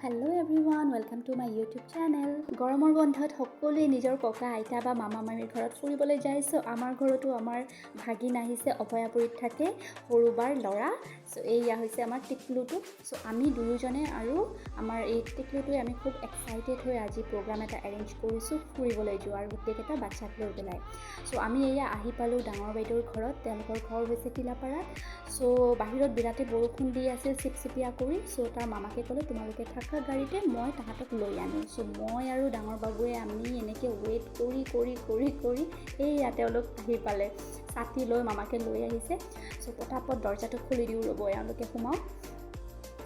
Hello' everyone, welcome to my YouTube channel. গৰমৰ বন্ধত সকলোৱে নিজৰ ককা আইতা বা মামা মামীৰ ঘৰত ফুৰিবলৈ যাইছোঁ। আমাৰ ঘৰতো আমাৰ ভাগিন আহিছে, অভয়াপুৰীত থাকে, সৰু বাৰ ল'ৰা। চ' এইয়া হৈছে আমাৰ টিকলুটো। চ' আমি দুয়োজনে আৰু আমাৰ এই টিকলুটোৱে আমি খুব এক্সাইটেড হৈ আজি প্ৰগ্ৰাম এটা এৰেঞ্জ কৰিছোঁ ফুৰিবলৈ যোৱাৰ গোটেইকেইটা বাচ্চাক লৈ পেলাই। চ' আমি এয়া আহি পালোঁ ডাঙৰ বাইদেউৰ ঘৰত। তেওঁলোকৰ ঘৰ হৈছে টিলাপাৰাত। চ' বাহিৰত বিৰাটেই বৰষুণ দি আছে চিপচিপিয়া কৰি। চ' তাৰ মামাকে ক'লে তোমালোকে থাকা গাড়ীতে, মই তাহাঁতক লৈ আনো। চ' মই আৰু ডাঙৰ বাবুৱে আমি এনেকৈ ৱেইট কৰি এইয়া তেওঁলোক আহি পালে। ছাতি লৈ মামাকে লৈ আহিছে। চ' পটাপট দৰ্জাটো খুলি দিওঁ, ৰ'ব এওঁলোকে সোমাওঁ।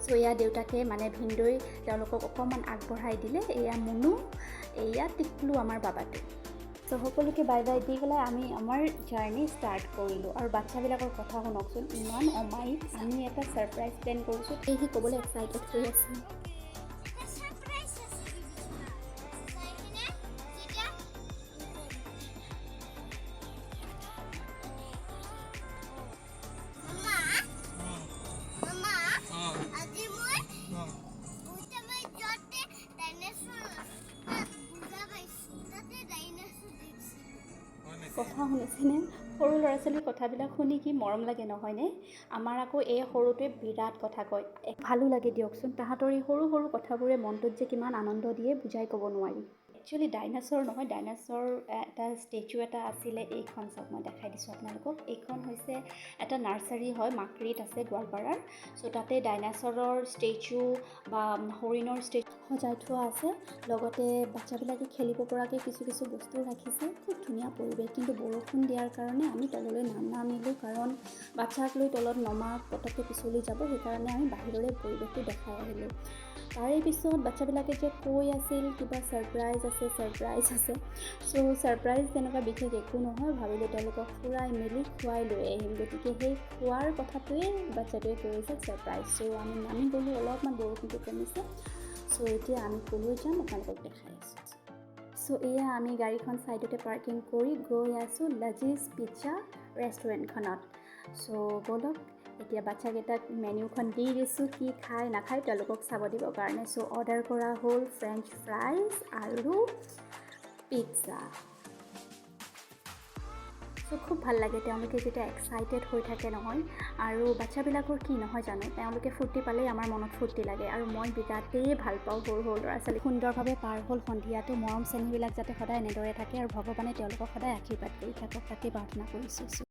চ' এয়া দেউতাকে মানে ভিনদৈ তেওঁলোকক অকণমান আগবঢ়াই দিলে। এয়া মুনু, এয়া টিকলু আমাৰ বাবাটো। চ' সকলোকে বাই বাই দি পেলাই আমি আমাৰ জাৰ্ণি ষ্টাৰ্ট কৰিলোঁ। আৰু বাচ্ছাবিলাকৰ কথা শুনকচোন, ইমান অমায়িক। আমি এটা ছাৰপ্ৰাইজ প্লেন কৰিছোঁ, সেয়েহে ক'বলৈ এক্সাইটেড হৈ আছে। কথা শুনিছেনে? সৰু ল'ৰা ছোৱালীৰ কথাবিলাক শুনি কি মৰম লাগে নহয়নে? আমাৰ আকৌ এই সৰুটোৱে বিৰাট কথা কয়। ভালো লাগে দিয়কচোন, তাহাঁতৰ এই সৰু সৰু কথাবোৰে মনটোত যে কিমান আনন্দ দিয়ে বুজাই ক'ব নোৱাৰি। একচুৱেলি ডাইনাছৰ নহয়, ডাইনাছৰ এটা ষ্টেচু এটা আছিলে। এইখন চাওক, মই দেখাই দিছোঁ আপোনালোকক। এইখন হৈছে এটা নাৰ্চাৰী হয়, মাকৰিত আছে গোৱালপাৰাৰ। চ' তাতে ডাইনাছৰৰ ষ্টেচু বা হৰিণৰ ষ্টেচু সজাই থোৱা আছে। লগতে বাচ্ছাবিলাকে খেলিব পৰাকৈ কিছু বস্তু ৰাখিছে। খুব ধুনীয়া পৰিৱেশ, কিন্তু বৰষুণ দিয়াৰ কাৰণে আমি তললৈ নামিলোঁ, কাৰণ বাচ্ছাক লৈ তলত নমা পটককৈ পিছলি যাব। সেইকাৰণে আমি বাহিৰৰে পৰিৱেশটো দেখাই আহিলোঁ। তাৰে পিছত বাচ্ছাবিলাকে যে কৈ আছিল কিবা ছাৰপ্ৰাইজ আছে। চ' ছাৰপ্ৰাইজ তেনেকুৱা বিশেষ একো নহয়। ভাবিলোঁ তেওঁলোকক ফুৰাই মেলি খুৱাই লৈ আহিম, গতিকে সেই খোৱাৰ কথাটোৱে বাচ্ছাটোৱে কৈ আছে ছাৰপ্ৰাইজ। চ' আমি নামি গ'লোঁ, অলপমান বৰষুণটো কমিছে। চ' এতিয়া আমি ক'লৈ যাম আপোনালোকক দেখাই আছোঁ। চ' এয়া আমি গাড়ীখন ছাইডতে পাৰ্কিং কৰি গৈ আছোঁ লাজিজ পিজ্জা ৰেষ্টুৰেণ্টখনত। চ' ব'লক এতিয়া বাচ্ছাকেইটাক মেনুখন দি দিছোঁ, কি খায় নাখায় তেওঁলোকক চাব দিবৰ কাৰণে। চ' অৰ্ডাৰ কৰা হ'ল ফ্ৰেঞ্চ ফ্ৰাইজ আৰু পিজ্জা। চ' খুব ভাল লাগে তেওঁলোকে যেতিয়া এক্সাইটেড হৈ থাকে নহয়। আৰু বাচ্ছাবিলাকৰ কি নহয় জানো, তেওঁলোকে ফূৰ্তি পালেই আমাৰ মনত ফূৰ্তি লাগে। আৰু মই বিৰাটেই ভাল পাওঁ সৰু ল'ৰা ছোৱালী। সুন্দৰভাৱে পাৰ হ'ল সন্ধিয়াটো। মৰম চেনেহবিলাক যাতে সদায় এনেদৰে থাকে আৰু ভগৱানে তেওঁলোকক সদায় আশীৰ্বাদ কৰি থাকক, তাকে প্ৰাৰ্থনা কৰিছোঁ।